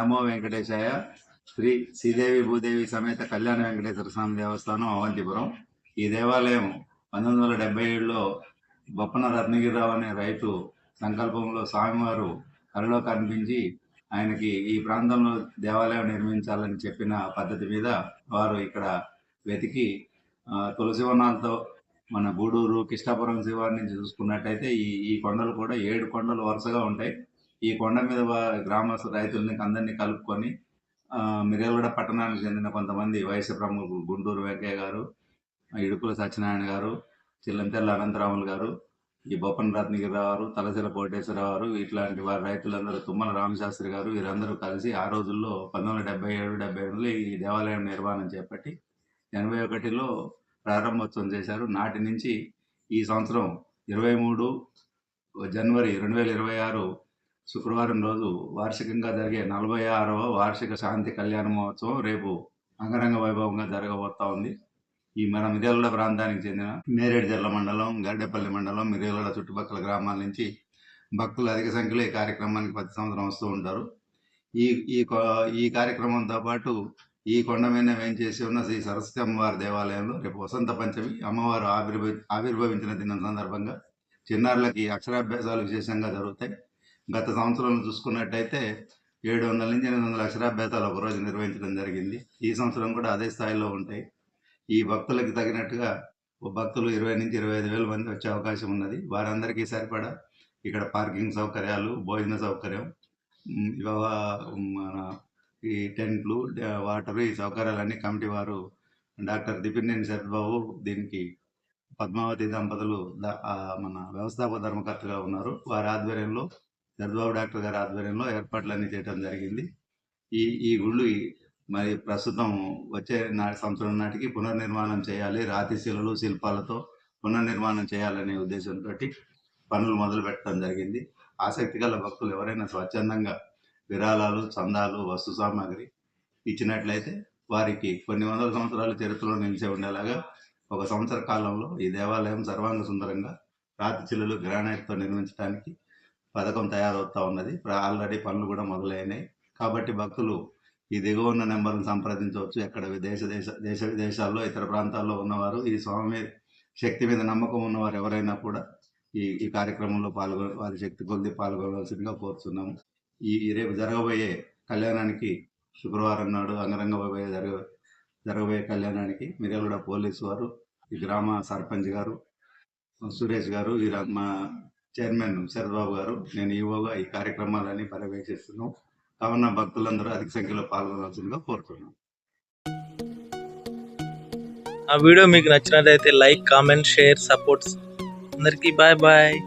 నమో వెంకటేశాయ. శ్రీ శ్రీదేవి భూదేవి సమేత కళ్యాణ వెంకటేశ్వర స్వామి దేవస్థానం అవంతిపురం. ఈ దేవాలయం 1977లో బొప్పన రత్నగిరిరావు అనే రైతు సంకల్పంలో స్వామివారు కలలో కనిపించి ఆయనకి ఈ ప్రాంతంలో దేవాలయం నిర్మించాలని చెప్పిన పద్ధతి మీద వారు ఇక్కడ వెతికి తులసి వనాలతో మన గూడూరు కిష్టాపురం శివారి నుంచి చూసుకున్నట్టయితే ఈ కొండలు కూడా 7 కొండలు వరుసగా ఉంటాయి. ఈ కొండ మీద గ్రామస్తు రైతుల్ని అందరినీ కలుపుకొని మిర్యాలగూడ పట్టణానికి చెందిన కొంతమంది వయసు ప్రముఖులు గుంటూరు వెంకయ్య గారు, ఇడుపుల సత్యనారాయణ గారు, చిల్లంతెల్ల అనంతరాములు గారు, ఈ బొప్పన రత్నగిరిరావు గారు, తలసిల కోటేశ్వరరావు గారు, ఇట్లాంటి వారి రైతులందరూ, తుమ్మల రామశాస్త్రి గారు, వీరందరూ కలిసి ఆ రోజుల్లో 1977-78లో ఈ దేవాలయం నిర్మాణం చేపట్టి 81లో ప్రారంభోత్సవం చేశారు. నాటి నుంచి ఈ సంవత్సరం 23 జనవరి 2026 శుక్రవారం రోజు వార్షికంగా జరిగే 46వ వార్షిక శాంతి కళ్యాణ మహోత్సవం రేపు అంగరంగ వైభవంగా జరగబోతా ఉంది. ఈ మన మిర్యాలగూడ ప్రాంతానికి చెందిన నేరేడుజర్ల మండలం, గడ్డేపల్లి మండలం, మిర్యాలగూడ చుట్టుపక్కల గ్రామాల నుంచి భక్తులు అధిక సంఖ్యలో ఈ కార్యక్రమానికి ప్రతి సంవత్సరం వస్తూ ఉంటారు. ఈ కార్యక్రమంతో పాటు ఈ కొండ మీద వేంచేసి ఉన్న శ్రీ సరస్వతి అమ్మవారి దేవాలయంలో రేపు వసంత పంచమి అమ్మవారు ఆవిర్భవించిన దినం సందర్భంగా చిన్నారులకి అక్షరాభ్యాసాలు విశేషంగా జరుగుతాయి. గత సంవత్సరంలో చూసుకున్నట్టయితే 700 నుంచి 800 అక్షరాభ్యాసాలు ఒకరోజు నిర్వహించడం జరిగింది. ఈ సంవత్సరం కూడా అదే స్థాయిలో ఉంటాయి. ఈ భక్తులకు తగినట్టుగా భక్తులు 20 నుంచి 25,000 మంది వచ్చే అవకాశం ఉన్నది. వారందరికీ సరిపడా ఇక్కడ పార్కింగ్ సౌకర్యాలు, భోజన సౌకర్యం, మన ఈ టెంట్లు, వాటర్, ఈ సౌకర్యాలన్నీ కమిటీ వారు డాక్టర్ దిపినేని శరత్బాబు, దీనికి పద్మావతి దంపతులు మన వ్యవస్థాపక ధర్మకర్తగా ఉన్నారు. వారి ఆధ్వర్యంలో, శరత్బాబు డాక్టర్ గారి ఆధ్వర్యంలో ఏర్పాట్లన్నీ చేయడం జరిగింది. ఈ గుళ్ళు మరి ప్రస్తుతం వచ్చే సంవత్సరం నాటికి పునర్నిర్మాణం చేయాలి, రాతి శిలలు శిల్పాలతో పునర్నిర్మాణం చేయాలనే ఉద్దేశంతో పనులు మొదలు పెట్టడం జరిగింది. ఆసక్తి గల భక్తులు ఎవరైనా స్వచ్ఛందంగా విరాళాలు, చందాలు, వస్తు సామాగ్రి ఇచ్చినట్లయితే వారికి కొన్ని వందల సంవత్సరాల చరిత్రలో నిలిచి ఉండేలాగా 1 సంవత్సర కాలంలో ఈ దేవాలయం సర్వాంగ సుందరంగా రాతి చిల్లులు గ్రానైట్తో నిర్మించడానికి పథకం తయారవుతూ ఉన్నది. ఆల్రెడీ పనులు కూడా మొదలైనాయి. కాబట్టి భక్తులు ఈ దిగువ ఉన్న నెంబర్ను సంప్రదించవచ్చు. ఎక్కడ దేశ విదేశాల్లో ఇతర ప్రాంతాల్లో ఉన్నవారు, ఈ స్వామి శక్తి మీద నమ్మకం ఉన్నవారు ఎవరైనా కూడా ఈ కార్యక్రమంలో వారి శక్తి కొద్ది పాల్గొనవలసిందిగా కోరుతున్నాము. రేపు జరగబోయే కళ్యాణానికి, శుక్రవారం నాడు అంగరంగ జరగబోయే కళ్యాణానికి మిర్యాలగూడ పోలీసు వారు, ఈ గ్రామ సర్పంచ్ గారు సురేష్ గారు, మా చైర్మన్ శరత్బాబు గారు, నేను ఈవోగా ఈ కార్యక్రమాలన్నీ పర్యవేక్షిస్తున్నాం. కావున భక్తులందరూ అధిక సంఖ్యలో పాల్గొనాల్సిందిగా కోరుతున్నాం. ఆ వీడియో మీకు నచ్చినట్లయితే లైక్, కామెంట్, షేర్, సపోర్ట్స్. అందరికీ బాయ్ బాయ్.